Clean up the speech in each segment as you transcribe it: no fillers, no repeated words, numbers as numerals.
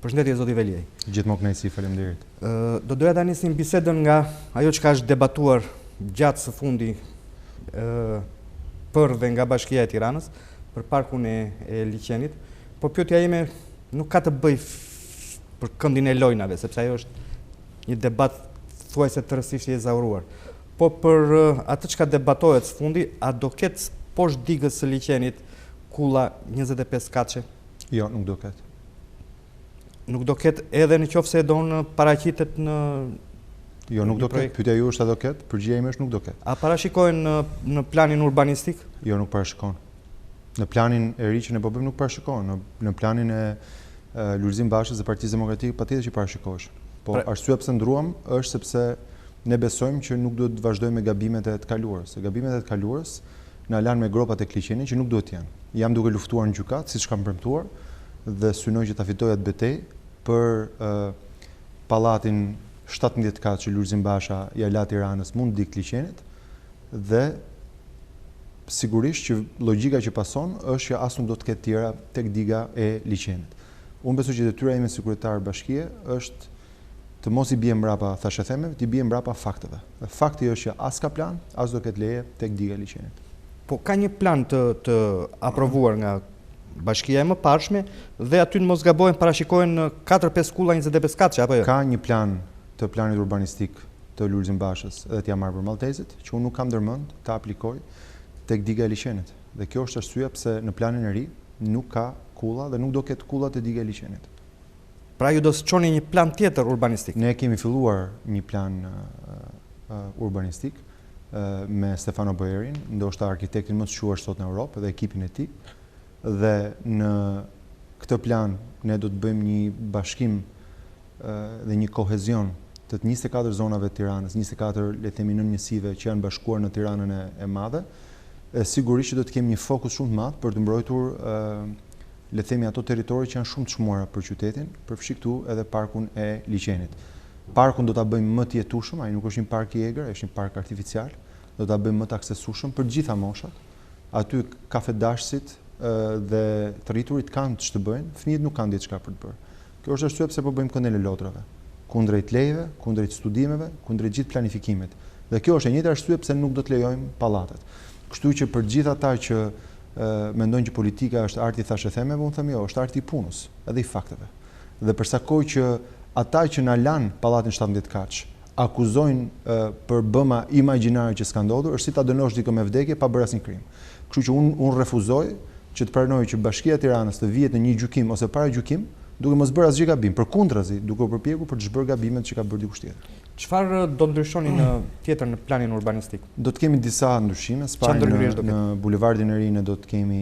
Përshëndetje zoti Veliaj. Gjithmonë kënaqësi, faleminderit. Do doja ta nisim bisedën nga ajo që ka është debatuar gjatë së fundi për dhe nga Bashkia e Tiranës për parkun e liçenit, por pyetja ime nuk ka të bëj për këndin e lojnave, sepse ajo është një debat thuajse tërësisht i ezauruar. Po për atë që ka debatohet së fundi, a do ketë poshtë digës së liçenit kulla 25 kaçe? Jo, nuk do ketë. Nuk do ketë edhe në qoftë se do në paraqitet në... Jo, nuk do ketë. Pyetja ju është a do ketë? Përgjigjja ime është nuk do ketë. A parashikohen në planin urbanistik? Jo, nuk parashikohen. Në planin e ri që ne po bëjmë nuk parashikohen. Në planin e Lulzim Bashës dhe Partisë Demokratike patjetër që parashikohesh. Po arsyeja pse ndruam është sepse ne besojmë që nuk duhet të vazhdojmë me gabimet e të kaluarës. Se gabimet e të kaluarës na lanë me gropat e liçenit që nuk duhet të jenë. Jam duke luftuar në gjykatë siç kam premtuar dhe synoj që ta fitoj atë betejë për pallatin 17 kaç që Lulzim Basha ja la Tiranës mund dik liçenit dhe sigurisht që logjika që pason është që as nuk do të ketë tjera tek diga e liçenit. Unë besoj që detyra ime si kryetar bashkie është të mos i bie mbrapa thashë themeve, të bie mbrapa fakteve. Dhe fakti është që as ka plan, as do ketë leje tek diga e liçenit. Po ka një plan të aprovuar nga Bashkia e mëparshme dhe aty në mos gabohen parashikohen 4-5 kulla 25 kaçe apo jo? Ka një plan të planit urbanistik të Lulzim Bashës edhe t'ja marrë për Maltezit, që unë nuk kam ndërmend ta aplikoj tek diga e liçenit. Dhe kjo është arsyeja pse në planin e ri nuk ka kulla dhe nuk do ketë kulla të diga e liçenit. Pra ju do të çoni një plan tjetër urbanistik? Ne kemi filluar një plan urbanistik me Stefano Boerin, ndoshta arkitektin më të shuar sot në Europë dhe ekipin e tij. Dhe në këtë plan ne do të bëjmë një bashkim dhe një kohezion të 24 zonave të Tiranës, 24 le të themi nënmjësive që janë bashkuar në Tiranën e madhe. Sigurisht që do të kemi një fokus shumë të madh për të mbrojtur le të themi ato territorë që janë shumë të çmuara për qytetin, përfshi këtu edhe parkun e liçenit. Parkun do ta bëjmë më të jetueshëm, ai nuk është një park i egër, është një park artificial, do ta bëjmë më të aksesueshëm për të gjitha moshat. Aty kafedashësit dhe të rriturit kanë të bëjnë, fëmijët nuk kanë diçka për të bërë. Kjo është arsye pse po bëjmë këndën e lotrave, kundrejt lejeve, kundrejt studimeve, kundrejt gjithë planifikimit. Dhe kjo është e njëjta arsye pse nuk do të lejojmë pallatet. Kështu që për gjithë ata që mendojnë që politika është arti thashë themeve, unë them jo, është arti i punës, edhe i fakteve. Dhe për sa kohë që ata që na lanë pallatin 17 kaç akuzojnë për bëma imagjinare që s'ka ndodhur, është si ta dënosh dikë me vdekje pa bërë asnjë krim. Kështu që unë refuzoj që të pranoj që Bashkia e Tiranës të vihet në një gjykim ose para gjykim, duke mos bërë asgjë gabim, përkundrazi, duke u përpjekur për të zhbërë gabimet që ka bërë dikush tjetër. Çfarë do ndryshoni tjetër në planin urbanistik? Do të kemi disa ndryshime, në bulevardin e ri ne do të kemi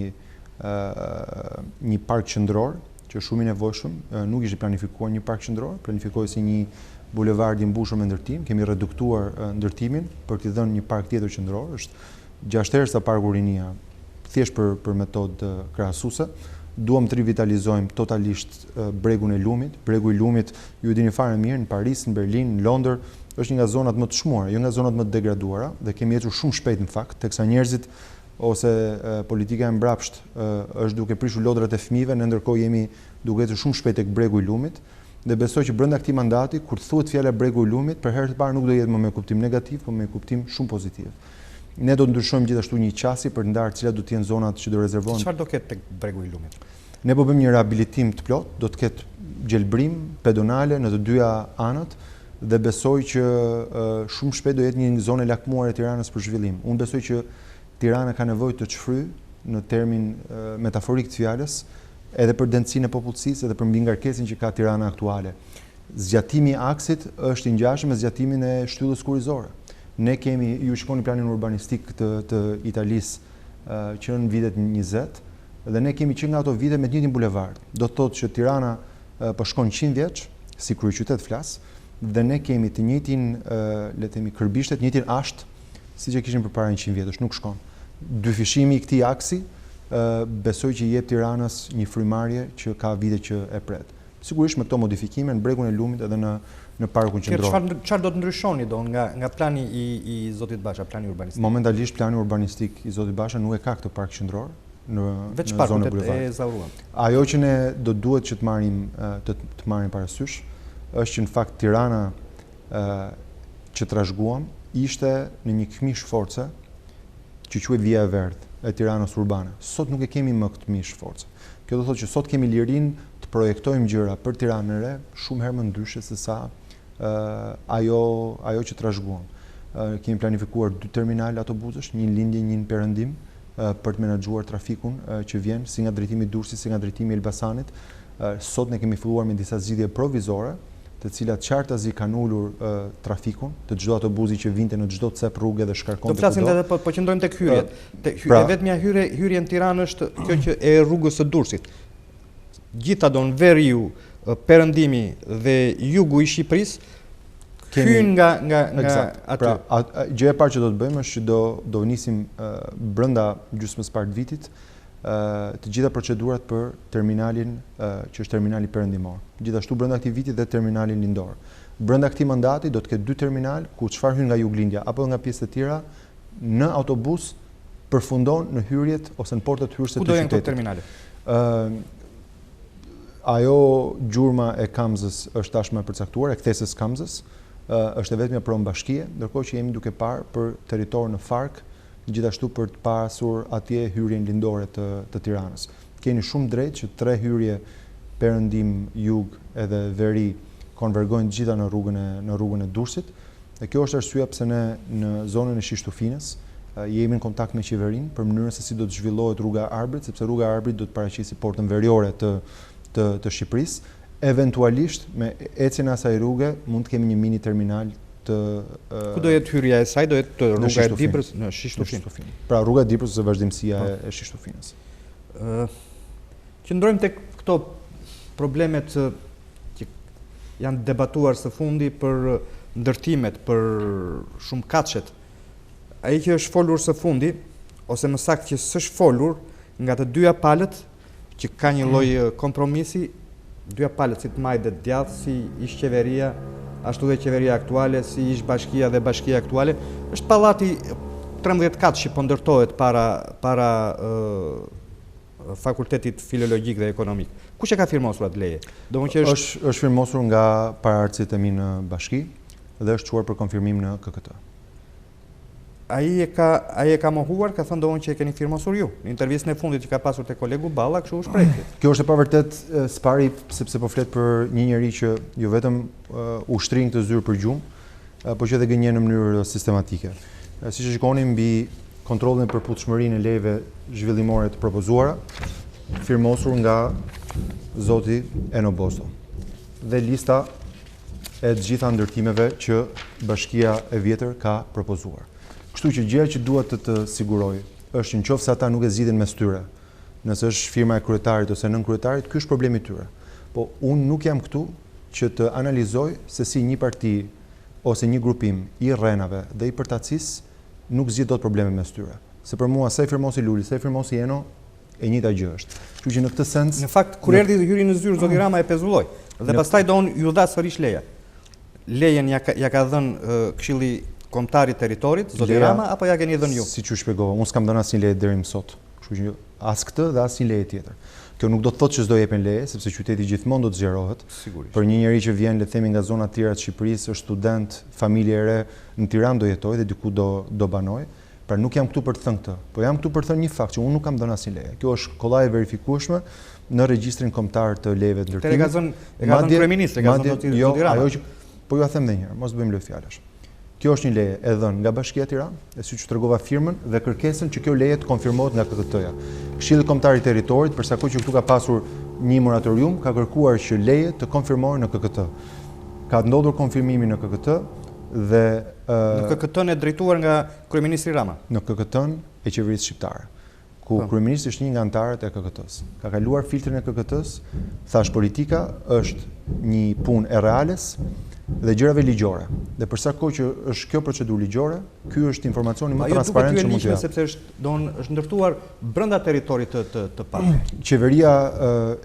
një park qendror, që është shumë i nevojshëm, nuk ishte planifikuar një park qendror, planifikohej si një bulevard i mbushur me ndërtim, kemi reduktuar ndërtimin për t'i dhënë një park tjetër qendror, është 6 herë sa parku Rinia, thjesht për metodë krahasuese. Duam të rivitalizojmë totalisht bregun e Lumit. Bregu i Lumit, ju e dini fare mirë, në Paris, në Berlin, në Londër, është një nga zonat më të çmuara, jo nga zonat më të degraduara dhe kemi ecur shumë shpejt në fakt, teksa njerëzit ose politika e mbrapsht është duke prishur lodrat e fëmijëve, ne ndërkohë jemi duke ecur shumë shpejt tek bregu i Lumit dhe besoj që brenda këtij mandati, kur thuhet fjala bregu i Lumit, për herë të parë nuk do jetë më me kuptim negativ, por me kuptim shumë pozitiv. Ne do të ndryshojmë gjithashtu një qasje për të ndarë cilat do të jenë zonat që do rezervohen. Çfarë do ketë tek bregu i Lumit? Ne po bëjmë një rehabilitim të plot, do të ketë gjelbrim pedonale në të dyja anët dhe besoj që shumë shpejt do jetë një zonë e lakmuar e Tiranës për zhvillim. Unë besoj që Tirana ka nevojë të çfryj në termin metaforik të fjalës, edhe për densitetin e popullsisë edhe për mbingarkesin që ka Tirana aktuale. Zgjatimi i aksit është i ngjashëm me zgjatimin e shtyllës kurrizore. Ne kemi, ju shikoni planin urbanistik të Italisë që në vitet 20 dhe ne kemi që nga ato vite me të njëjtin bulevard. Do të thotë që Tirana po shkon 100 vjeç, si kryeqytet flas, dhe ne kemi të njëjtin le të themi kërbishtet, të njëjtin asht siç e kishim përpara 100 vjetësh, nuk shkon. Dyfishimi i këtij aksi besoj që i jep Tiranës një frymarrje që ka vite që e pret. Sigurisht me këto modifikime në bregun e Lumit edhe në parkun qendror. Çfarë do të ndryshoni nga plani i zotit Basha, plani urbanistik? Momentalisht plani urbanistik i zotit Basha nuk e ka këtë park qendror Veç zonë parkut bulevardit. e Zauruan. Ajo që ne do duhet që të marrim parasysh është që në fakt Tirana që trashëguam ishte në një këmish force që quhet Via e Verdhë e Tiranës urbane. Sot nuk e kemi më këtë këmish force. Kjo do thotë që sot kemi lirinë të projektojmë gjëra për Tiranën e re shumë herë më ndryshe se sa ajo që trashëguam. Kemi planifikuar 2 terminale autobusësh, një në lindje, një në perëndim, për të menaxhuar trafikun që vjen si nga drejtimi i Durrësit, si nga drejtimi i Elbasanit. Sot ne kemi filluar me disa zgjidhje provizore, të cilat qartazi kanë ulur trafikun të çdo autobusi që vinte në çdo cep rrugë dhe shkarkonte kudo. Do flasim edhe po qëndrojmë tek hyrjet. E vetmja hyrje në Tiranë është kjo që e rrugës së Durrësit. Gjitha don veriu, perëndimi dhe jugu i Shqipërisë hyn nga aty. Pra, gjëja e parë që do të bëjmë është që do nisim brenda gjysmës parë të vitit të gjitha procedurat për terminalin që është terminali perëndimor. Gjithashtu brenda këtij viti dhe terminalin lindor. Brenda këtij mandati do të ketë 2 terminal ku çfarë hyn nga juglindja apo nga pjesë të tjera në autobus përfundon në hyrjet ose në portat hyrëse të qytetit. Ku do janë këto terminale? Ajo gjurma e Kamzës është tashmë e përcaktuar, e kthesës Kamzës, është e vetmja prombashkie, ndërkohë që jemi duke parë për territor në Fark, gjithashtu për të pasur atje hyrjen lindore të Tiranës. Keni shumë drejt që 3 hyrje perëndim, jug edhe veri konvergojnë gjitha në rrugën e Durrësit. Dhe kjo është arsyeja pse ne në zonën e Shishtufinës jemi në kontakt me qeverinë për mënyrën se si do të zhvillohet rruga e Arbrit, sepse rruga e Arbrit do të paraqisë portën veriore të Shqipërisë. Eventualisht me ecjen e asaj rruge mund të kemi një mini terminal ku do jetë hyrja e saj? Do jetë rruga e Diprës në Shishtufinë. Pra rruga e Diprës është vazhdimësia e Shishtufinës. Qëndrojmë tek këto problemet që janë debatuar së fundi për ndërtimet, për shumëkatëshet. Ai që është folur së fundi, ose më saktë që s'është folur nga të dyja palët, që ka një lloj kompromisi, dyja palët si të Majtë dhe Djathtë, si ish qeveria, ashtu dhe qeveria aktuale, si ish bashkia dhe bashkia aktuale, është pallati 13 katë që po ndërtohet para fakultetit filologjik dhe ekonomik. Kush e ka firmosur atë leje? Është firmosur nga paraardhësit e mi në bashki dhe është çuar për konfirmim në KKT. Ai e ka mohuar, ka thënë domun që e keni firmosur ju. Në intervistën e fundit që ka pasur te kolegu Balla, kështu u shprehti. Kjo është e pavërtet spari sepse po flet për një njerëz që jo vetëm ushtrin këtë zyrë për gjumë, por që edhe gënjen në mënyrë sistematike. Siç e shikoni mbi kontrollin e përputhshmërinë e lejeve zhvillimore të propozuara, firmosur nga zoti Eno Bosto. Dhe lista e të gjitha ndërtimeve që Bashkia e Vjetër ka propozuar. Kështu që gjëja që duhet të siguroj është që nëse ata nuk e zgjidhin mes tyre, nëse është firma e kryetarit ose nën kryetarit, ky është problemi i tyre. Po unë nuk jam këtu që të analizoj se si një parti ose një grupim i rrenave dhe i përtacisë nuk zgjidh dot probleme mes tyre. Se për mua sa i firmosi Luli, sa i firmosi Eno, e njëjta gjë është. Kështu që në këtë sens, në fakt kur erdhi hyri në zyrë zoti Rama e pezulloi dhe pastaj don ju dha sërish leja. Lejen ja ka dhënë Këshilli Kombëtar i Territorit, zoti Rama, apo ja keni dhënë ju? Siç u shpjegova, unë s'kam dhënë asnjë leje deri më sot. Kështu që as këtë dhe asnjë leje tjetër. Kjo nuk do të thotë që s'do jepen leje, sepse qyteti gjithmonë do të zgjerohet. Sigurisht. Për një njerëz që vjen, le të themi, nga zona të tjera të Shqipërisë, është student, familje e re, në Tiranë do jetojë dhe diku do banoj. Pra nuk jam këtu për të thënë këtë, po jam këtu për të thënë një fakt që unë nuk kam dhënë asnjë leje. Kjo është kollaj e verifikueshme në regjistrin kombëtar të lejeve të ndërtimit. E ka thënë kryeministri, ka thënë zoti Rama. Ajo që po ju a them edhe një herë, mos bëjmë lë fjalash. Kjo është një leje e dhënë nga Bashkia e Tiranës, e siç tregova firmën dhe kërkesën që kjo leje të konfirmohet nga KKT-ja. Këshilli Kombëtar i Territorit, për sa kohë që këtu ka pasur një moratorium, ka kërkuar që leje të konfirmohen në KKT. Ka ndodhur konfirmimi në KKT dhe në KKT-n e drejtuar nga kryeministri Rama. Në KKT-n e qeverisë shqiptare, ku kryeministri është një nga anëtarët e KKT-s. Ka kaluar filtrin e KKT-s, thash politika është një punë e reales dhe gjërave ligjore. Dhe për sa kohë që është kjo procedurë ligjore, ky është informacioni më transparent që mund të jetë. Sepse është ndërtuar brenda territorit të parkut. Qeveria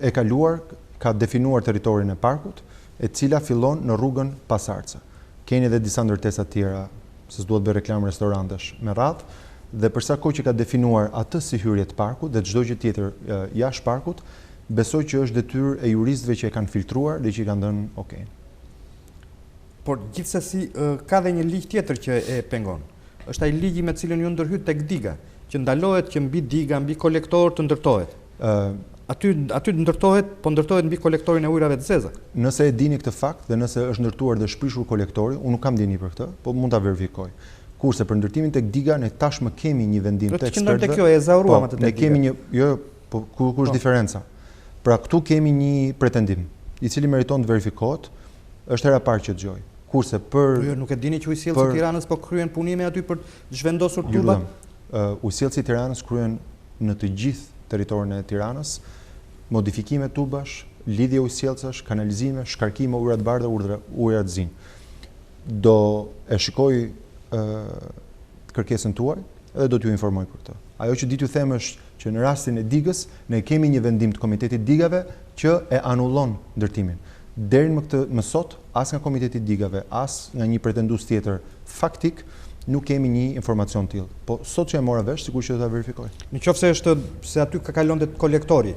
e kaluar ka definuar territorin e parkut, e cila fillon në rrugën Pasarca. Keni edhe disa ndërtesa të tjera, se s'duhet bëj reklam restorantesh me radhë, dhe për sa kohë që ka definuar atë si hyrje të parkut dhe çdo gjë tjetër jashtë parkut, besoj që është detyrë e juristëve që e kanë filtruar dhe që i kanë dhënë okay. Por gjithsesi ka dhe një ligj tjetër që e pengon. Është ai ligji me cilën ju ndërhyt tek diga, që ndalohet që mbi diga, mbi kolektor të ndërtohet. Aty ndërtohet, po ndërtohet mbi kolektorin e ujrave të zeza. Nëse e dini këtë fakt dhe nëse është ndërtuar dhe shprishur kolektori, unë nuk kam dini për këtë, po mund ta verifikoj. Kurse për ndërtimin tek diga ne tashmë kemi një vendim të ekspertëve. Tek kjo e zauruam atë tek diga. Ne kemi një ku është diferenca. Pra këtu kemi një pretendim, i cili meriton të verifikohet, është hera parë që dëgjoj. Kurse për nuk e dini që ujësjellësit e Tiranës po kryen punime aty për të zhvendosur tuba? Ujësjellësit e Tiranës kryen në të gjithë territorin e Tiranës modifikime tubash, lidhje ujësjellësash, kanalizime, shkarkime ujëra të bardha, ujëra të zi. Do e shikoj kërkesën tuaj dhe do t'ju informoj për këtë. Ajo që di t'ju them është që në rastin e digës ne kemi një vendim të Komitetit Digave që e anullon ndërtimin. Deri më sot, as nga Komiteti i Digave, as nga një pretendues tjetër faktik, nuk kemi një informacion tillë. Po sot që e mora vesh, sigurisht që do ta verifikoj. Nëse është se aty ka kalonte kolektori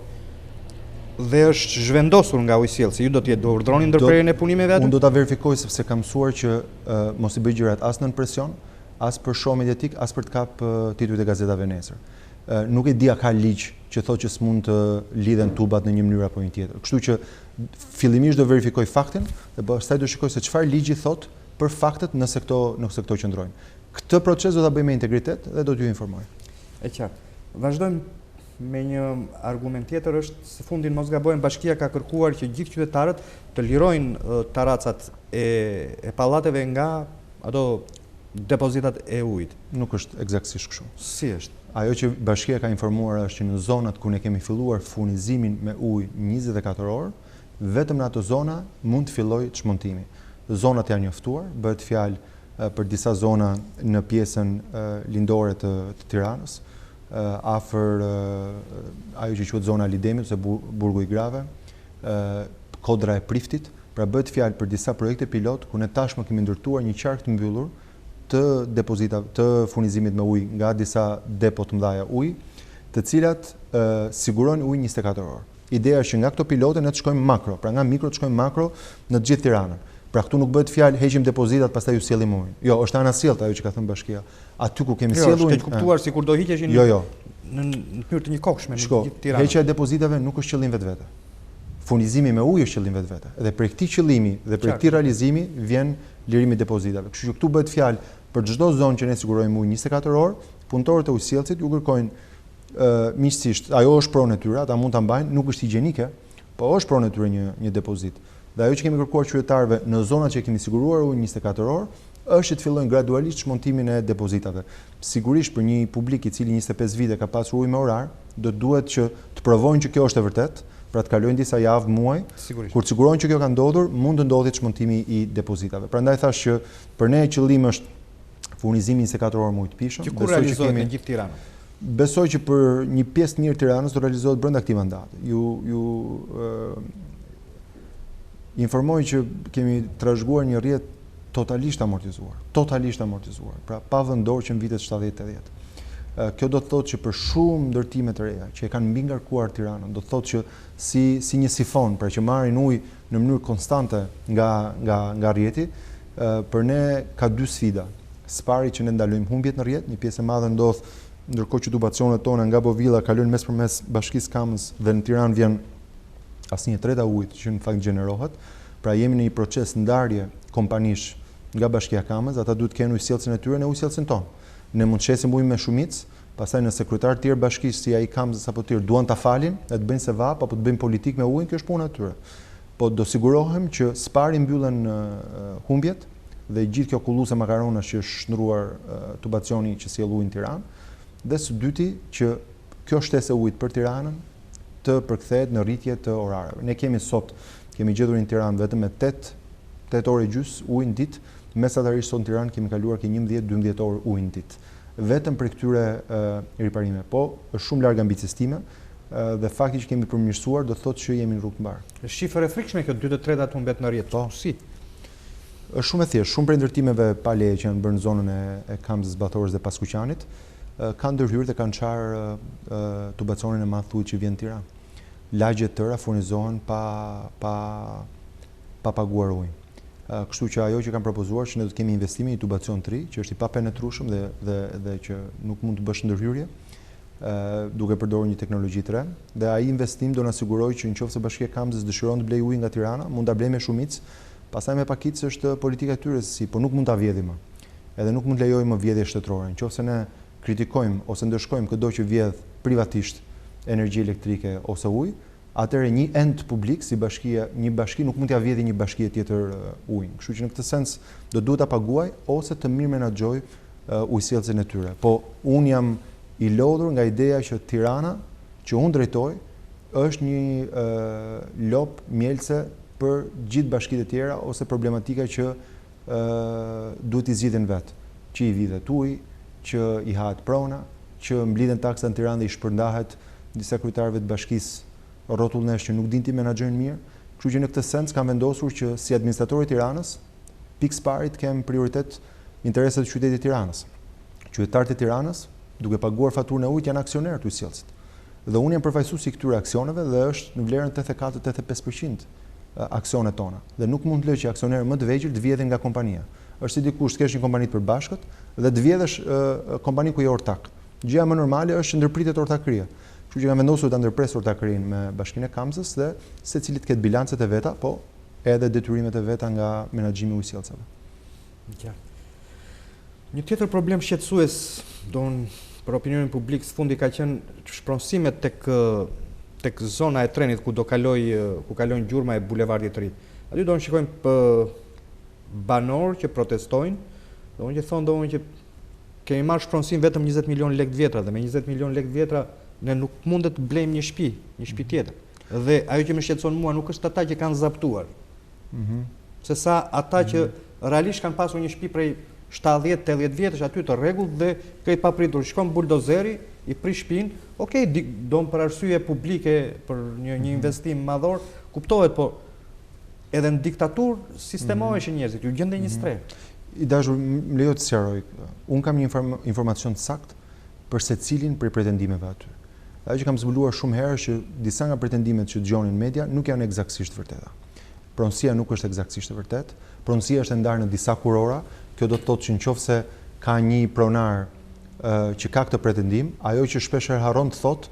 dhe është zhvendosur nga ujësjellësi, ju do urdhroni ndërprerjen e punimeve aty? Unë do ta verifikoj sepse kam mësuar që mos i bëj gjërat as nën presion, as për show mediatik, as për të kap titujt e gazetave nesër. Nuk e di a ka ligj që thotë që s'mund të lidhen tubat në një mënyrë apo një tjetër. Kështu që fillimisht do verifikoj faktin dhe pastaj do shikoj se çfarë ligji thotë për faktet nëse këto qëndrojnë. Këtë proces do ta bëj me integritet dhe do t'ju informoj. E qartë. Vazhdojmë me një argument tjetër, është së fundin mos gabojmë, bashkia ka kërkuar që gjithë qytetarët të lirojnë taracat e pallateve nga ato depozitat e ujit. Nuk është eksaktësisht kështu. Si është? Ajo që bashkia ka informuar është që në zonat ku ne kemi filluar furnizimin me ujë 24 orë, vetëm në ato zona mund të fillojë çmontimi. Zonat janë njoftuar, bëhet fjalë për disa zona në pjesën lindore të Tiranës, afër ajo që quhet zona Lidemit ose Burgu i Grave, Kodra e Priftit, pra bëhet fjalë për disa projekte pilot ku ne tashmë kemi ndërtuar një qark të mbyllur të depozitave të furnizimit me ujë nga disa depo të mëdha ujë, të cilat sigurojnë ujë 24 orë. Ideja është që nga këto pilote ne të shkojmë makro, pra nga mikro të shkojmë makro në të gjithë Tiranën. Pra këtu nuk bëhet fjalë heqim depozitat pastaj ju sjellim ujin. Jo, është anasjellta ajo që ka thënë bashkia. Aty ku kemi sjellur ujin. Jo, është kuptuar sikur do hiqeshin në mënyrë të njëkohshme në gjithë Tiranën. Heqja e depozitave nuk është qëllim vetvete. Furnizimi me ujë është qëllim vetvete. Dhe prej këtij qëllimi dhe prej këtij realizimi vjen lirimi i depozitave. Kështu që këtu bëhet fjalë për çdo zonë që ne sigurojmë ujë 24 orë, punëtorët e ujësjellësit ju kërkojnë miqësisht, ajo është pronë e tyre, ata mund ta mbajnë, nuk është higjienike, po është pronë e tyre një depozit. Dhe ajo që kemi kërkuar qytetarëve në zonat që kemi siguruar ujë 24 orë, është që të fillojnë gradualisht çmontimin e depozitave. Sigurisht për një publik i cili 25 vite ka pasur ujë me orar, do duhet që të provojnë që kjo është e vërtetë, pra të kalojnë disa javë, muaj, kur të sigurojnë që kjo ka ndodhur, mund të ndodhë çmontimi i depozitave. Prandaj thash që për ne qëllimi është furnizimi 24 orë me ujë të pishëm. Që kur realizohet në gjithë Tiranën? Besoj që për një pjesë të mirë Tiranës do realizohet brenda këtij mandati. Informoj që kemi trashëguar një rrjet totalisht amortizuar, pra pa vendorë që në vitet 70-80. Kjo do të thotë që për shumë ndërtime të reja që e kanë mbi ngarkuar Tiranën, do të thotë që si një sifon, pra që marrin ujë në mënyrë konstante nga rrjeti, për ne ka dy sfida. Spari që ne ndalojmë humbjet në rrjet, një pjesë e madhe ndodh ndërkohë që tubacionet tona nga Bovilla kalojnë përmes Bashkisë Kamës dhe në Tiranë vjen asnjë treta ujit që në fakt gjenerohet. Pra jemi në një proces ndarje kompanish nga Bashkia Kamës, ata duhet të kenë ujësjellësin e tyre në ujësjellësin tonë. Ne mund të shesim ujë me shumicë, pastaj nëse kryetarët tjerë bashkisë si ai Kamës apo tjerë duan ta falin, dhe të bëjnë sevap apo të bëjnë politikë me ujin, kjo është puna e tyre. Po do sigurohem që spari mbyllen humbjet dhe gjithë kjo kulluese makaronash që është shndruar tubacioni që sjell ujin në Tiranë, dhe së dyti që kjo shtesë e ujit për Tiranën të përkthehet në rritje të orareve. Ne kemi gjetur në Tiranë vetëm me 8 orë gjys ujë në ditë, mesatarisht sot në Tiranë kemi kaluar ke 11-12 orë ujë në ditë. Vetëm për këtyre riparime. Po, është shumë larg ambicies time dhe fakti që kemi përmirësuar do thotë që jemi në rrugë të mbar. Është shifër e frikshme kjo 2/3 humbet në rrjet. Po, si? Është shumë e thjeshtë, shumë prej ndërtimeve pa leje që janë bërë në zonën e Kamës Zbatorës dhe Paskuqanit kanë ndërhyrë dhe kanë çarë tubacionin e madh që vjen në Tiranë. Lagjet tëra furnizohen pa paguar ujë. Kështu që ajo që kanë propozuar që ne do të kemi investimin një tubacion 3, që është i papenetrueshëm dhe që nuk mund të bësh ndërhyrje, duke përdorur një teknologji të re, dhe ai investim do na sigurojë që nëse Bashkia e Kamzës dëshiron të blejë ujë nga Tirana, mund ta blejë me shumicë, pastaj me pakicë është politika e tyre si, por nuk mund ta vjedhë më. Edhe nuk mund të lejojë më vjedhje shtetërore. Nëse ne kritikojmë ose ndëshkojmë çdo që vjedh privatisht energji elektrike ose ujë, atëherë një ent publik si një bashki nuk mund t'ia vjedhë një bashki tjetër ujin. Kështu që në këtë sens do duhet ta paguaj ose të mirë menaxhoj ujësjelljen e tyre. Po unë jam i lodhur nga ideja që Tirana, që unë drejtoj, është një lop mjelse për gjithë bashkitë e tjera ose problematika që duhet i zgjidhen vetë, që i vidhet ujë, që i hahet prona, që mblidhen taksa në Tiranë dhe i shpërndahet disa kryetarëve të bashkisë rrotullnesh që nuk din ti menaxhojnë mirë. Kështu që në këtë sens kam vendosur që si administratori i Tiranës, pikë parit kem prioritet interesat e qytetit të Tiranës. Qytetarët e Tiranës, duke paguar faturën e ujit, janë aksionerë të ujësjellësit. Dhe unë jam përfaqësuesi i këtyre aksioneve dhe është në vlerën 84-85% aksionet tona. Dhe nuk mund të lë që aksionerë më të vegjël të vjedhin nga kompania. Është si dikush të kesh një kompani të përbashkët dhe të vjedhësh kompani ku je ortak. Gjëja më normale është që ndërpritet ortakëria. Kështu që kam vendosur ta ndërpres ortakërinë me Bashkinë e Kamzës dhe secili të ketë bilancet e veta, po edhe detyrimet e veta nga menaxhimi i ujësjellsave. Një tjetër problem shqetësues për opinionin publik së fundi ka qenë shpronësimet tek zona e trenit ku kalojnë gjurma e bulevardit të ri. Aty do në shikojmë banorë që protestojnë, do në që thonë që kemi marrë shpronësim vetëm 20 milion lekë të vjetra, dhe me 20 milion lekë të vjetra ne nuk mundet të blejmë një shtëpi tjetër. Dhe ajo që më shqetëson mua nuk është ata që kanë zaptuar, se sa ata që realisht kanë pasur një shtëpi prej 70-80 vjetësh aty të rregull dhe këtë papritur, shkon buldozeri, i prish shtëpinë, okej, do për arsye publike, për një investim madhor, kuptohet, po edhe në diktaturë sistemoheshin njerëzit, ju gjende një streh. I dashur, më lejo të sqaroj. Unë kam një informacion të saktë për secilin prej pretendimeve aty. Ajo që kam zbuluar shumë herë që disa nga pretendimet që dëgjonin në media nuk janë eksaktësisht vërteta. Pronësia nuk është eksaktësisht e vërtetë. Pronësia është e ndarë në disa kurora. Kjo do të thotë që nëse ka një pronar që ka këtë pretendim, ajo që shpeshherë harron të thotë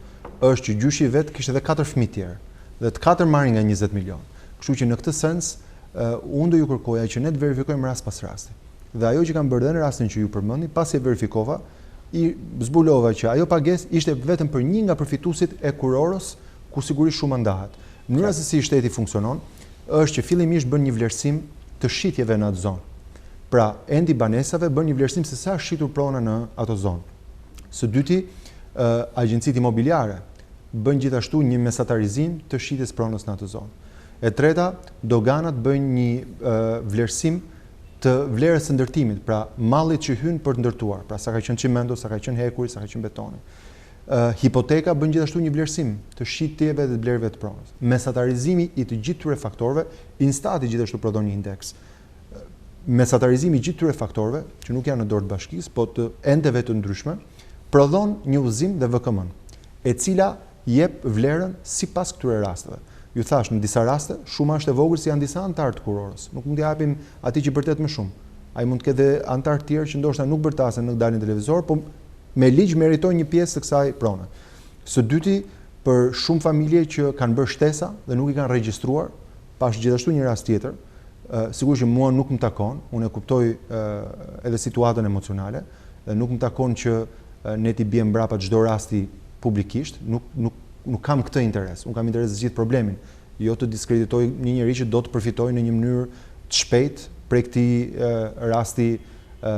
është që gjyshi vet kishte edhe 4 fëmijë tjerë dhe të 4 marrin nga 20 milion. Kështu që në këtë sens unë do ju kërkoja që ne të verifikojmë rast pas rasti. Dhe ajo që kam bërë në rastin që ju përmendi, pasi e verifikova, i zbulova që ajo pagesë ishte vetëm për një nga përfituesit e kurorës, ku sigurisht shumë ndahet. Mënyra se si shteti funksionon është që fillimisht bën një vlerësim të shitjeve në atë zonë. Pra, endi banesave bën një vlerësim se sa është shitur prona në ato zonë. Së dyti, agjencitë imobiliare bën gjithashtu një mesatarizim të shitjes pronës në ato zonë. E treta, doganat bëjnë një vlerësim të vlerës së ndërtimit, pra mallit që hyn për të ndërtuar, pra sa ka qenë çimento, sa ka qenë hekuri, sa ka qenë betoni. Hipoteka bën gjithashtu një vlerësim të shitjeve dhe të vlerëve të pronës. Mesatarizimi i të gjithë këtyre faktorëve, Instati gjithashtu prodhon një indeks. Mesatarizimi i gjithë këtyre faktorëve, që nuk janë në dorë të bashkisë, po të enteve të ndryshme, prodhon një udhëzim dhe VKM, e cila jep vlerën sipas këtyre rasteve. Ju thash, në disa raste, shuma është e vogël si janë disa antarë të kurorës. Nuk mund t'i japim atij që bërtet më shumë. Ai mund të ketë antarë të tjerë që ndoshta nuk bërtasen, nuk dalin në televizor, po me ligj meritojnë një pjesë të kësaj prone. Së dyti, për shumë familje që kanë bërë shtesa dhe nuk i kanë regjistruar, pash gjithashtu një rast tjetër, sigurisht që mua nuk më takon, unë e kuptoj edhe situatën emocionale, dhe nuk më takon që ne t'i bjem mbrapa çdo rasti publikisht, nuk kam këtë interes. Unë kam interes të gjithë problemin, jo të diskreditoj një njeri që do të përfitoj në një mënyrë të shpejtë prej këtij rasti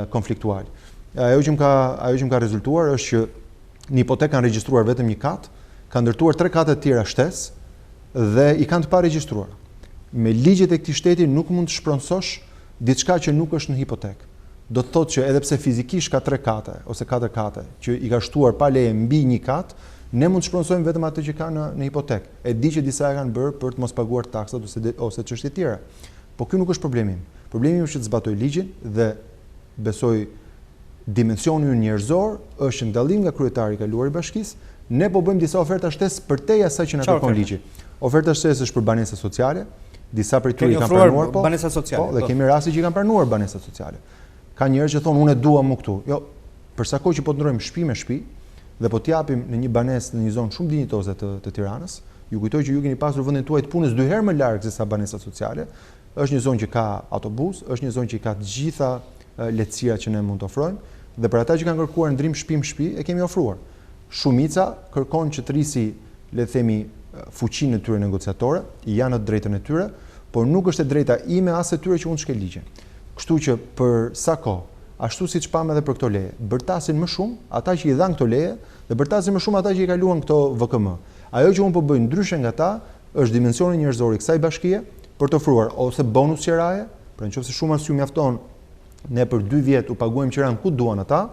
konfliktual. Ajo që më ka rezultuar është që një hipotekë kanë regjistruar vetëm një kat, kanë ndërtuar 3 kate të tjera shtesë dhe i kanë të paregjistruar. Me ligjet e këtij shteti nuk mund të shpronësosh diçka që nuk është në hipotekë. Do të thotë që edhe pse fizikisht ka 3 kate ose 4 kate që i ka shtuar pa leje mbi një kat, ne mund të shpronësojmë vetëm atë që ka në hipotekë. E di që disa e kanë bërë për të mos paguar taksat ose çështje të tjera. Po ky nuk është problemi im. Problemi im është që të zbatoj ligjin dhe besoj dimensioni ynë njerëzor është në dallim nga kryetari i kaluar i bashkisë, ne po bëjmë disa oferta shtesë përtej asaj që na kërkon ligji. Oferta shtesë është për banesa sociale, disa prej tyre kanë pranuar banesa sociale. Po, dhe kemi raste që kanë pranuar banesa sociale. Ka njerëz që thonë unë e dua më këtu. Jo, për sa kohë që po të ndrojmë shtëpi me shtëpi dhe po t'japim në një banesë në një zonë shumë dinjitoze të Tiranës, ju kujtoj që ju keni pasur vendin tuaj të punës 2 herë më larg se sa banesa sociale. Është një zonë që ka autobus, është një zonë që ka të gjitha lehtësirat që ne mund të ofrojmë dhe për ata që kanë kërkuar ndrim shtëpi e kemi ofruar. Shumica kërkon që të rrisi, le të themi, fuqinë e tyre negociatore, janë në drejtën e tyre, por nuk është e drejta ime as e tyre që unë shkel ligjin. Kështu që për sa kohë, ashtu siç pam edhe për këto leje, bërtasin më shumë ata që i dhanë këto leje dhe bërtasin më shumë ata që i kaluan këto VKM. Ajo që unë po bëj ndryshe nga ta është dimensioni njerëzor i kësaj bashkie për të ofruar ose bonus qiraje, pra nëse shumë arsye mjafton, ne për 2 vjet u paguajmë qiran ku duan ata,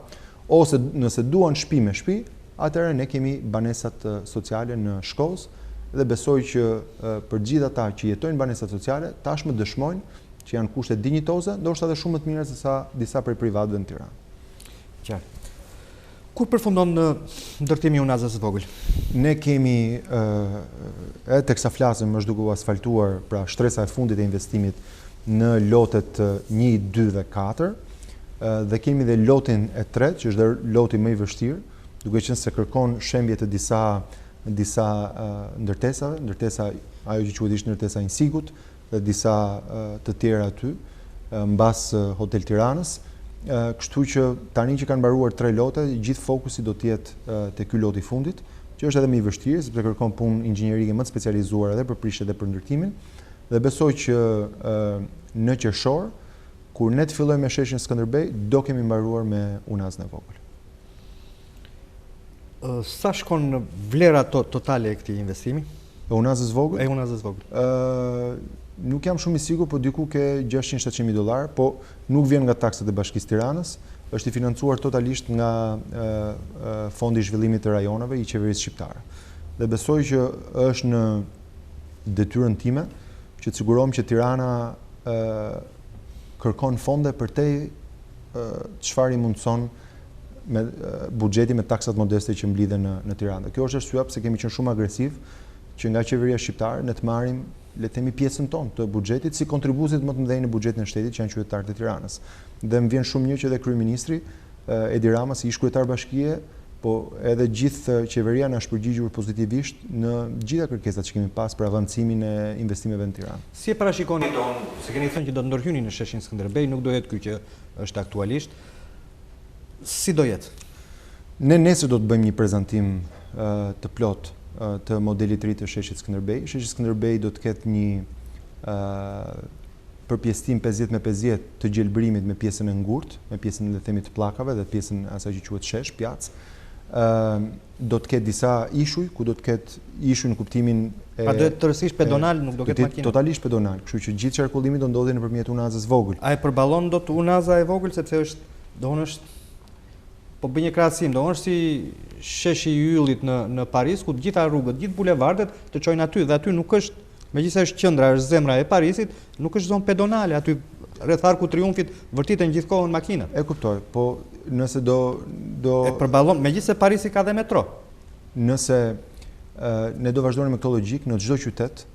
ose nëse duan shtëpi me shtëpi, atëherë ne kemi banesat sociale në Shkoz dhe besoj që për gjithë ata që jetojnë banesat sociale tashmë dëshmojnë që janë kushte dinjitoze, ndoshta edhe shumë më të mira se sa disa prej privatëve në Tiranë. Qartë. Kur përfundon ndërtimi i unazës së vogël? Ne kemi edhe teksa flasim është duke u asfaltuar, pra shtresa e fundit e investimit në lotet 1, 2 dhe 4, dhe kemi dhe lotin e 3, që është loti më i vështirë, duke qenë se kërkon shembje të disa ndërtesa ajo që quhet ish ndërtesa Insigut dhe disa të tjera aty mbas Hotel Tiranës. Kështu që tani që kanë mbaruar 3 lote, gjithë fokusi do të jetë te ky lot i fundit, që është edhe më i vështirë sepse kërkon punë inxhinierike më të specializuar edhe për prishje dhe për ndërtimin. Dhe besoj që në qershor, kur ne të fillojmë me sheshin Skënderbej, do kemi mbaruar me unazën e vogël. Sa shkon vlera totale e këtij investimi? E unazës vogël? E unazës vogël. Nuk jam shumë i sigurt, po diku ke $600-700.000, po nuk vjen nga taksat e Bashkisë Tiranës, është i financuar totalisht nga Fondi i Zhvillimit të Rajoneve i Qeverisë Shqiptare. Dhe besoj që është në detyrën time që të sigurohem që Tirana kërkon fonde për te çfarë i mundson me buxheti me taksat modeste që mblidhen në Tiranë. Kjo është arsyeja pse kemi qenë shumë agresiv që nga qeveria shqiptare ne të marrim, le të themi, pjesën tonë të buxhetit si kontribuesit më të mëdhenj në buxhetin e shtetit që janë qytetarët e Tiranës. Dhe më vjen shumë mirë që edhe kryeministri Edi Rama si ish kryetar bashkie, po edhe gjithë qeveria na është përgjigjur pozitivisht në gjitha kërkesat që kemi pas për avancimin e investimeve në Tiranë. Si e parashikoni se keni thënë që do të ndërhyni në sheshin Skënderbej, nuk do jetë ky që është aktualisht. Si do jetë? Ne nesër do të bëjmë një prezantim të plot të modelit të ri të sheshit Skënderbej. Sheshi Skënderbej do të ketë një përpjesëtim 50-50 të gjelbërimit me pjesën e ngurtë, me pjesën le të themi të pllakave dhe pjesën asaj që quhet shesh, pjacë. Do të ketë disa ishuj, ku do të ketë ishuj në kuptimin Pa do të tërësisht pedonal, nuk do ketë makina. Totalisht pedonal, kështu që gjithë qarkullimi do ndodhi nëpërmjet unazës vogël. A e përballon dot unaza e vogël sepse është po bëj një krahasim, është si sheshi i yllit në Paris, ku të gjitha rrugët, gjithë bulevardet të çojnë aty dhe aty nuk është, megjithëse është qendra, është zemra e Parisit, nuk është zonë pedonale, aty rreth Arku Triumfit vërtiten gjithkohën makinat. E kuptoj, po nëse do e përballon, megjithëse Parisi ka dhe metro. Nëse ne do vazhdojmë me këtë logjik në çdo qytet,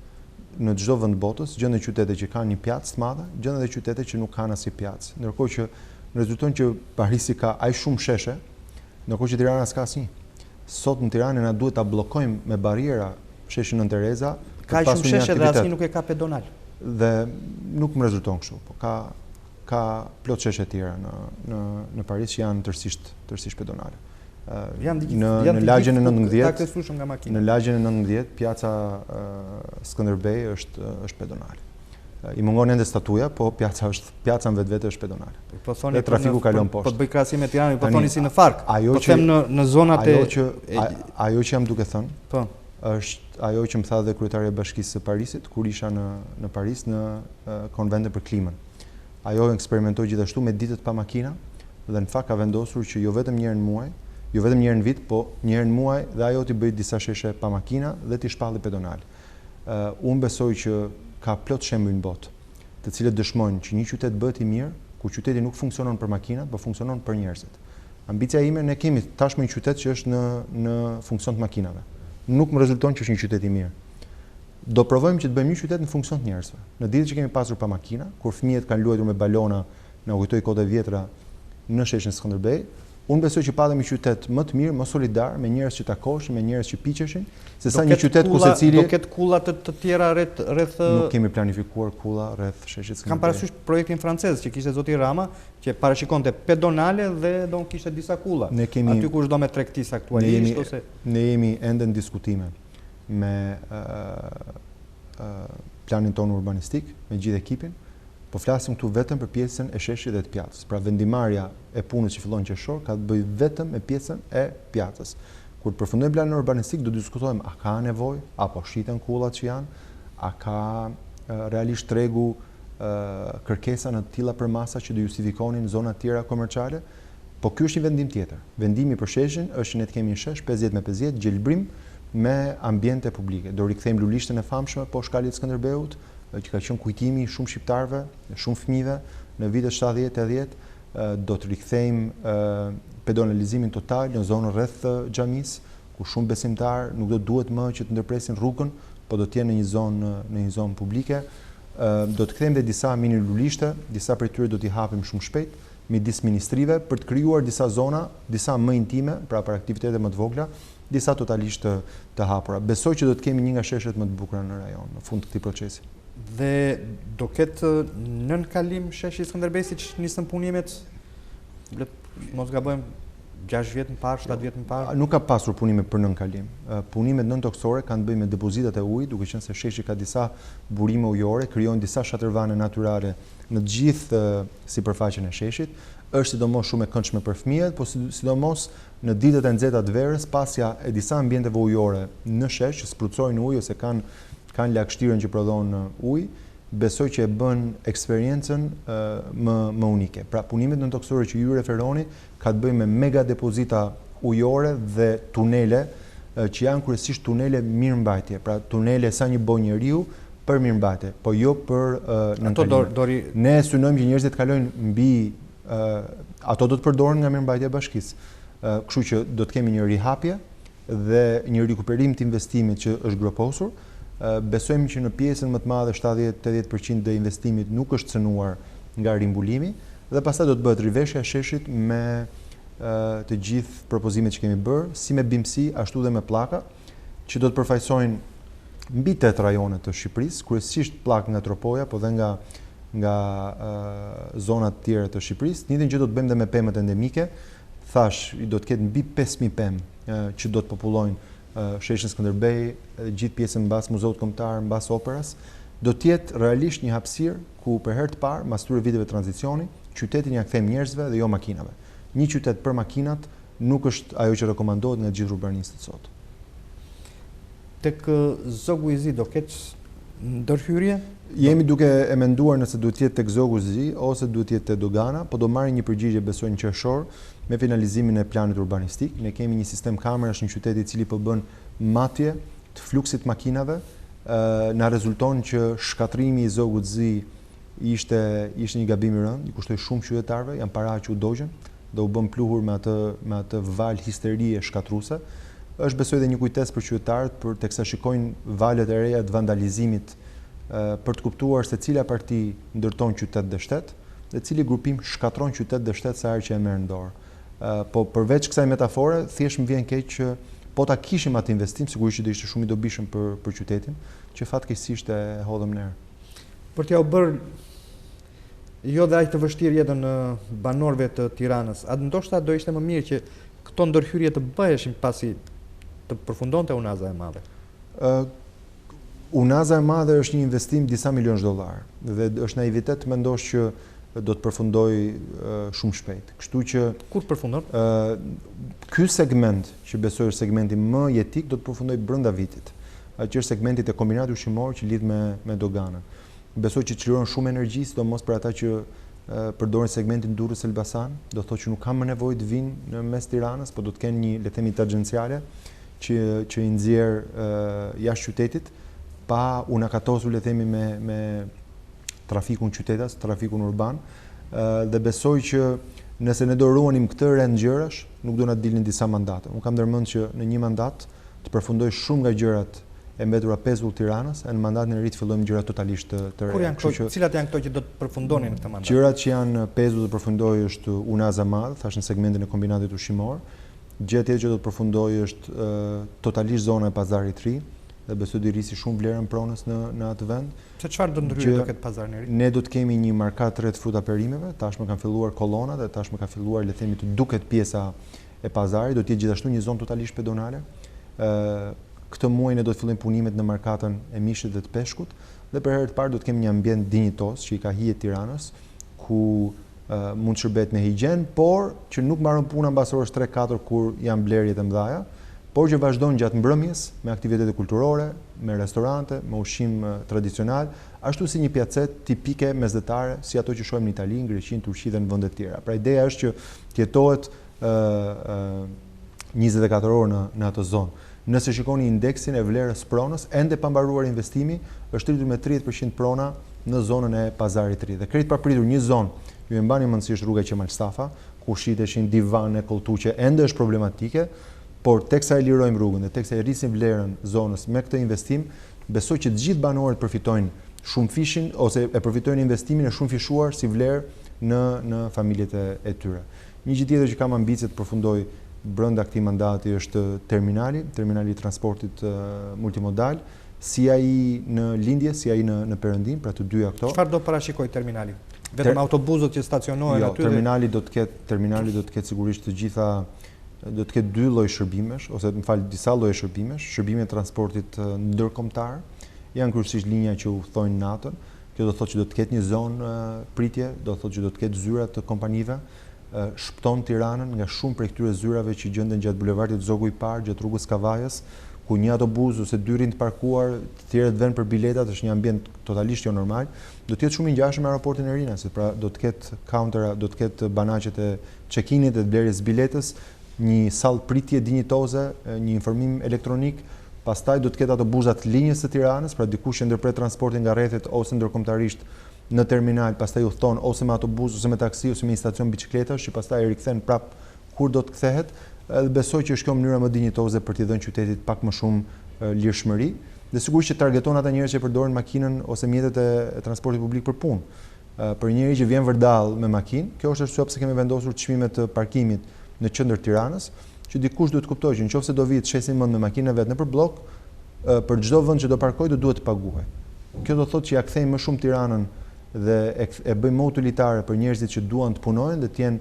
në çdo vend botës, gjën e qytete që kanë një pjacë të madhe, gjën edhe qytete që nuk kanë asnjë pjacë. Ndërkohë që rezulton që Parisi ka aq shumë sheshe, ndërkohë që Tirana s'ka asnjë. Sot në Tiranë na duhet ta bllokojmë me bariera sheshin Nën Tereza. Ka shumë sheshe dhe asnjë nuk e ka pedonal. Dhe nuk më rezulton kështu, po ka plot sheshe tjera në Paris që janë tërësisht pedonale. Në lagjen e 19, në lagjen e 19, pjaca Skënderbej është pedonale. I mungon ende statuja, po pjaca në vetvete është pedonale. Dhe trafiku kalon poshtë. Po të bëj krahasim me Tiranën, po thoni si në Fark. Po them në zonat e ajo që jam duke thënë. Po. Është ajo që më tha dhe kryetari i Bashkisë së Parisit kur isha në Paris në konvente për klimën. Ajo eksperimentoi gjithashtu me ditët pa makina dhe në fakt ka vendosur që jo vetëm një herë në muaj, jo vetëm një herë në vit, po një herë në muaj dhe ajo t'i bëjë disa sheshe pa makina dhe t'i shpalli pedonal. Unë besoj që ka plot shembuj në botë, të cilët dëshmojnë që një qytet bëhet i mirë, ku qyteti nuk funksionon për makinat, por funksionon për njerëzit. Ambicia ime, ne kemi tashmë një qytet që është në funksion të makinave. Nuk më rezulton që është një qytet i mirë. Do provojmë që të bëjmë një qytet në funksion të njerëzve. Në ditët që kemi pasur pa makina, kur fëmijët kanë luajtur me balona, na kujtoi kohët e vjetra në sheshin Skënderbej, unë besoj që patëm një qytet më të mirë, më solidar, me njerëz që takoheshin, me njerëz që piqeshin, sesa një qytet ku secili do ketë kulla të tjera rreth Nuk kemi planifikuar kulla rreth sheshit Skënderbej. Kam parasysh projektin francez që kishte zoti Rama, që parashikonte pedonale dhe do kishte disa kulla. Aty ku çdo me tregtisë aktualisht ose ne jemi ende në diskutime me planin tonë urbanistik, me gjithë ekipin, po flasim këtu vetëm për pjesën e sheshit dhe të pjatës. Pra vendimarrja e punës që fillon qershor ka të bëjë vetëm me pjesën e pjatës. Kur përfundojmë planin urbanistik, do diskutojmë a ka nevojë apo shiten kullat që janë, a ka realisht tregu kërkesa në të tilla për masa që do justifikonin zona të tjera komerciale, po ky është një vendim tjetër. Vendimi për sheshin është që ne të kemi një shesh 50/50 gjelbrim me ambiente publike. Do rikthejmë lulishtën e famshme poshtë kalit Skënderbeut, që ka qenë kujtimi shumë shqiptarëve, shumë fëmijëve në vitet 70-80, do të rikthejmë pedonalizimin total në zonën rreth xhamisë, ku shumë besimtar nuk do duhet më që të ndërpresin rrugën, po do të jenë në një zonë publike. Do të kthejmë dhe disa mini lulishte, disa prej tyre do t'i hapim shumë shpejt midis ministrive për të krijuar disa zona, disa më intime, pra për aktivitete më të vogla, disa totalisht të hapura. Besoj që do të kemi një nga sheshet më të bukura në rajon në fund të këtij procesi. Dhe do ketë nën kalim sheshi Skënderbej siç nisën punimet, mos gabojmë 6 vjet më parë, 7 vjet më parë? Nuk ka pasur punime për nën kalim. Punimet nën toksore kanë të bëjnë me depozitat e ujit, duke qenë se sheshi ka disa burime ujore, krijojnë disa shatërvane natyrale në të gjithë sipërfaqen e sheshit. Është sidomos shumë e këndshme për fëmijët, po sidomos në ditët e nxehta të verës, pasja e disa ambienteve ujore në shesh, që sprucojnë ujë ose kanë lagështirën që prodhon ujë, besoj që e bën eksperiencën më unike. Pra punimet nën toksore që ju referoni ka të bëjë me mega depozita ujore dhe tunele që janë kryesisht tunele mirëmbajtje, pra tunele sa një boj njeriu për mirëmbajtje, po jo për nënkalim. Ne synojmë që njerëzit kalojnë mbi ato do të përdoren nga mirëmbajtja e bashkisë. Kështu që do të kemi një rihapje dhe një rikuperim të investimit që është groposur. Besojmë që në pjesën më të madhe 70-80% të investimit nuk është cënuar nga rimbulimi dhe pastaj do të bëhet riveshja e sheshit me të gjithë propozimet që kemi bërë, si me bimësi, ashtu dhe me pllaka, që do të përfaqësojnë mbi 8 rajone të Shqipërisë, kryesisht pllakë nga Tropoja, po dhe nga zonat të tjera të Shqipërisë. Njëjtën gjë do të bëjmë dhe me pemët endemike. Thash, do të ketë mbi 5000 pemë që do të popullojnë sheshin Skënderbej, gjithë pjesën mbas Muzeut Kombëtar, mbas Operës, do të jetë realisht një hapësirë ku për herë të parë, mbas këtyre viteve tranzicioni, qytetin ja kthejmë njerëzve dhe jo makinave. Një qytet për makinat nuk është ajo që rekomandohet nga gjithë urbanistët sot. Tek Zogu i Zi do ketë ndërhyrje? Jemi duke e menduar nëse duhet të jetë tek Zogu i Zi ose duhet të jetë te Dogana, po do marrin një përgjigje besoj në qershor me finalizimin e planit urbanistik. Ne kemi një sistem kamerash në qytet i cili po bën matje të fluksit makinave. Na rezulton që shkatrimi i Zogut të Zi ishte një gabim i rënd, i kushtoi shumë qytetarëve, janë para që u dogjën dhe u bën pluhur me atë val histerie shkatruese. Është besoj edhe një kujtesë për qytetarët për teksa shikojnë valët e reja të vandalizimit për të kuptuar se cila parti ndërton qytet dhe shtet dhe cili grupim shkatron qytet dhe shtet sa herë që e merr në dorë. Po përveç kësaj metafore, thjesht më vjen keq që po ta kishim atë investim, sigurisht që do ishte shumë i dobishëm për qytetin, që fatkeqësisht e hodhëm në erë. Për t'ja u bërë jo dhe aq të vështirë jetën banorëve të Tiranës, a ndoshta do ishte më mirë që këto ndërhyrje të bëheshin pasi të përfundonte Unaza e Madhe? Unaza e Madhe është një investim disa milionësh dollar dhe është naivitet të mendosh që do të përfundoj shumë shpejt. Kështu që kur përfundon? Ky segment, që besoj është segmenti më jetik, do të përfundoj brenda vitit. Që është segmenti te kombinati ushqimor që lidh me doganën. Besoj që çliron shumë energji, sidomos për ata që përdorin segmentin Durrës Elbasan, do thotë që nuk kanë më nevojë të vinë në mes Tiranës, por do të kenë një, le të themi, tangenciale që i nxjerr jashtë qytetit, pa u nakatosur, le të themi, me trafikun qytetas, trafikun urban, dhe besoj që Nëse ne do ruanim këtë rend gjërash, nuk do na dilnin disa mandate. Unë kam ndërmend që në një mandat të përfundoj shumë nga gjërat e mbetura pezull Tiranës, e në mandatin e ri të fillojmë gjëra totalisht të reja. Cilat janë këto që do të përfundonin në këtë mandat? Gjërat që janë pezull të përfundoj është unaza madh, thash në segmentin e kombinatit ushqimor. Gjë tjetër që do të përfundoj është totalisht zona e pazarit të ri, dhe besoj do rrisi shumë vlerën pronës në atë vend. Se çfarë do ndryshojë do këtë pazarin e ri? Ne do të kemi një markat rreth fruta perimeve, tashmë kanë filluar kolonat dhe tashmë ka filluar le të themi të duket pjesa e pazarit, do të jetë gjithashtu një zonë totalisht pedonale. Këtë muaj ne do të fillojmë punimet në markatën e mishit dhe të peshkut dhe për herë të parë do të kemi një ambient dinjitos që i ka hijet Tiranës, ku mund të shërbehet me higjen, por që nuk mbaron puna mbas orës 3-4 kur janë blerjet e mëdha, por që vazhdon gjatë mbrëmjes me aktivitete kulturore, me restorante, me ushqim tradicional, ashtu si një pjacet tipike mesdhetare si ato që shohim në Itali, në Greqi, në Turqi dhe në vende të tjera. Pra ideja është që të jetohet 24 orë në atë zonë. Nëse shikoni indeksin e vlerës pronës, ende pa mbaruar investimi, është rritur me 30% prona në zonën e pazarit të ri. Dhe krejt papritur një zonë, ju e mbani mendësi është rruga Qemal Stafa, ku shiteshin divane, kolltuqe, ende është problematike, por teksa e lirojmë rrugën dhe teksa e rrisim vlerën zonës me këtë investim, besoj që të gjithë banorët përfitojnë shumë fishin ose e përfitojnë investimin e shumë fishuar si vlerë në familjet e tyre. Një gjë tjetër që kam ambicje të përfundoj brenda këtij mandati është terminali i transportit multimodal, si ai në lindje, si ai në perëndim, pra të dyja këto. Çfarë do parashikoj terminali? Vetëm autobusët që stacionohen aty? Jo, terminali do të ketë sigurisht të gjitha, do të ketë dy lloj shërbimesh, ose disa lloje shërbimesh, shërbime transportit ndërkombëtar, janë kryesisht linja që udhtojnë natën. Kjo do thotë që do të ketë një zonë pritje, do thotë që do të ketë zyra të kompanive, shpëton Tiranën nga shumë prej këtyre zyrave që gjenden gjatë bulevardit Zogu i Parë, gjatë rrugës Kavajës, ku një autobus ose dy rinë të parkuar, të tjerët vënë për biletat, është një ambient totalisht jo normal. Do të jetë shumë i ngjashëm me aeroportin e Rinasit, pra do të ketë countera, do të ketë banaqet e check-init dhe blerjes biletës, një sallë pritje dinjitoze, një informim elektronik, pastaj do të ketë autobusat linjës së Tiranës, pra dikush që ndërpret transportin nga rrethet ose ndërkombëtarisht në terminal, pastaj udhton ose me autobus ose me taksi ose me një stacion biçikletash që pastaj e rikthen prap kur do të kthehet. Dhe besoj që është kjo mënyra më dinjitoze për t'i dhënë qytetit pak më shumë lirshmëri, dhe sigurisht që targeton ata njerëz që përdorin makinën ose mjetet e transportit publik për punë. Për njëri që vjen vërdall me makinë, kjo është arsye pse kemi vendosur çmimet të parkimit në qendër Tiranës, që dikush duhet të kuptojë që nëse do vi të shesin mend me makinën vet nëpër blok, për çdo vend që do parkojë do duhet të paguajë. Kjo do thotë që ja kthejmë më shumë Tiranën dhe e bëjmë më utilitare për njerëzit që duan të punojnë dhe të jenë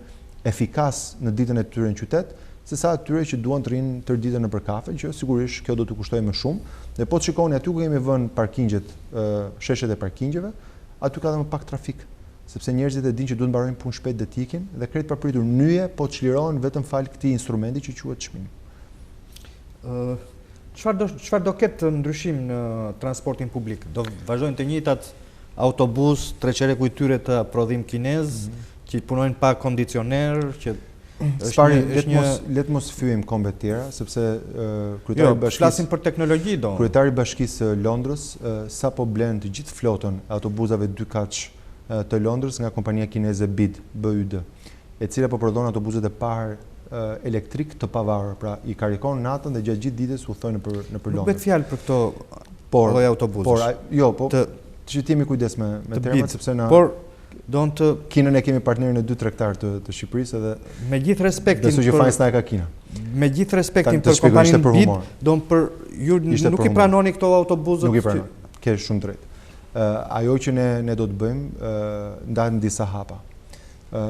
efikas në ditën e tyre në qytet, sesa atyre që duan të rinë tërë ditën nëpër kafe, që sigurisht kjo do të kushtojë më shumë. Dhe po të shikoni aty ku kemi vënë parkingjet, sheshet e parkingjeve, aty ka dhe më pak trafik, sepse njerëzit e dinë që duhet mbarojnë punë shpejt dhe të ikin, dhe krejt papritur nyje po çlirohen vetëm fal këtij instrumenti që quhet çmim. Çfarë do ketë ndryshim në transportin publik? Do vazhdojnë të njëjtat autobus, treqereku i tyre të prodhim kinez, që punojnë pa kondicioner, që le të mos fyejmë kombe të tjera, sepse kryetari i bashkisë, flasim për teknologji do. Kryetari i bashkisë Londrës sapo blen të gjithë flotën e autobusave 2-kaç të Londrës nga kompania kineze BYD, e cila po prodhon autobuset e parë elektrik të pavarur, pra i karikon natën dhe gjatë gjithë ditës udhtojnë nëpër Londër. Nuk bëhet fjalë për këto lloj autobusësh. Që t'jemi kujdes me termat, sepse na Kinën e kemi partnerin e 2 tregtar të Shqipërisë edhe me gjithë respektin besoj që fajs na e ka Kina. Me gjithë respektin për kompaninë BID, ju nuk i pranoni këto autobusët? Nuk i pranoj. Ke shumë drejt. Ajo që ne do të bëjmë, ndahet në disa hapa.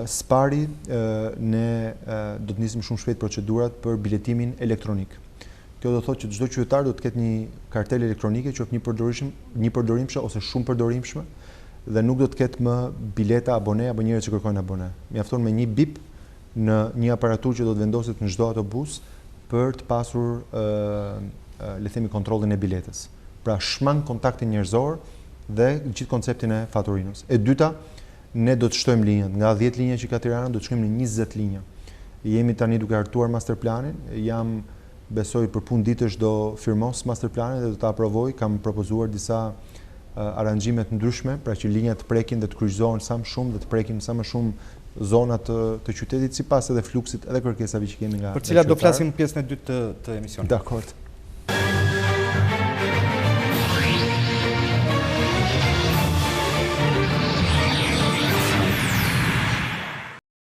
Spari ne do të nisim shumë shpejt procedurat për biletimin elektronik. Kjo do thotë që çdo qytetar do të ketë një kartelë elektronike, qoftë një përdorimshme ose shumë përdorimshme, dhe nuk do të ketë më bileta abone apo njerëz që kërkojnë abone. Mjafton me një bip në një aparaturë që do të vendoset në çdo autobus për të pasur le të themi kontrollin e biletës. Pra shmang kontaktin njerëzor dhe gjithë konceptin e faturinës. E dyta, ne do të shtojmë linjat. Nga 10 linja që ka Tirana do të shkojmë në 20 linja. Jemi tani duke hartuar masterplanin, besoj për punë ditësh do firmos masterplanin dhe do ta aprovoj. Kam propozuar disa aranxhime të ndryshme, pra që linjat të prekin dhe të kryqëzohen sa më shumë dhe të prekin sa më shumë zonat të qytetit sipas edhe fluksit edhe kërkesave që kemi nga për cilat do flasim në pjesën e dytë të emisionit. Dakor.